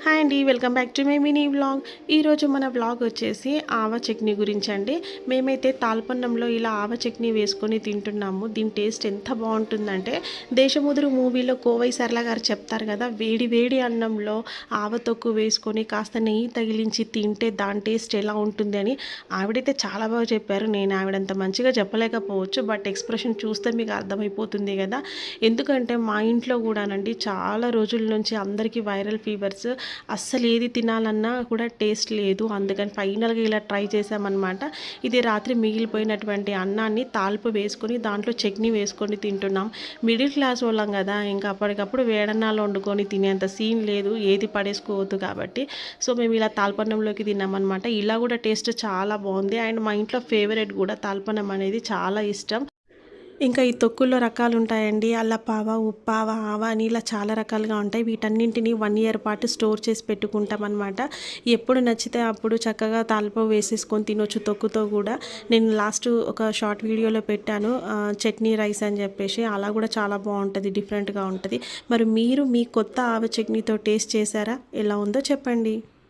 Hi అండి, welcome back to my mini vlog. ఈరోజు మన వ్లాగ్ వచ్చేసి ఆవ చట్నీ గురించి అండి. మేమైతే తాల్పన్నంలో ఇలా ఆవ చట్నీ వేసుకొని తింటున్నాము. దీని టేస్ట్ ఎంత బాగుంటుందంటే, దేశముదురు మూవీలో కోవై సరళ గారు చెప్తారు కదా, వేడి వేడి అన్నంలో ఆవ తొక్కు వేసుకొని కాస్త నెయ్యి తగిలించి తింటే దాని టేస్ట్ ఎలా ఉంటుంది అని ఆవిడైతే చాలా బాగా చెప్పారు. నేను ఆవిడంత మంచిగా చెప్పలేకపోవచ్చు, బట్ ఎక్స్ప్రెషన్ చూస్తే మీకు అర్థమైపోతుంది కదా. ఎందుకంటే మా ఇంట్లో కూడానండి చాలా రోజుల నుంచి అందరికీ వైరల్ ఫీవర్స్, అస్సలు ఏది తినాలన్నా కూడా టేస్ట్ లేదు. అందుకని ఫైనల్గా ఇలా ట్రై చేసామన్నమాట. ఇది రాత్రి మిగిలిపోయినటువంటి అన్నాన్ని తాల్పు వేసుకొని దాంట్లో చట్నీ వేసుకొని తింటున్నాం. మిడిల్ క్లాస్ వాళ్ళం కదా, ఇంకా అప్పటికప్పుడు వేడన్నాలు వండుకొని తినేంత సీన్ లేదు, ఏది పడేసుకోవద్దు కాబట్టి. సో మేము ఇలా తాల్పన్నంలోకి తిన్నామన్నమాట. ఇలా కూడా టేస్ట్ చాలా బాగుంది. అండ్ మా ఇంట్లో ఫేవరెట్ కూడా తాల్పన్నం అనేది చాలా ఇష్టం. ఇంకా ఈ తొక్కుల్లో రకాలు ఉంటాయండి. అల్లపావ, ఉప్పావ, ఆవ అని ఇలా చాలా రకాలుగా ఉంటాయి. వీటన్నింటిని 1 ఇయర్ పాటు స్టోర్ చేసి పెట్టుకుంటాం అనమాట. ఎప్పుడు నచ్చితే అప్పుడు చక్కగా తాలింపు వేసేసుకొని తినొచ్చు తొక్కుతో కూడా. నేను లాస్ట్ ఒక షార్ట్ వీడియోలో పెట్టాను చట్నీ రైస్ అని చెప్పేసి. అలా కూడా చాలా బాగుంటుంది, డిఫరెంట్గా ఉంటుంది. మరి మీరు మీ కొత్త ఆవ చట్నీతో టేస్ట్ చేశారా? ఎలా ఉందో చెప్పండి.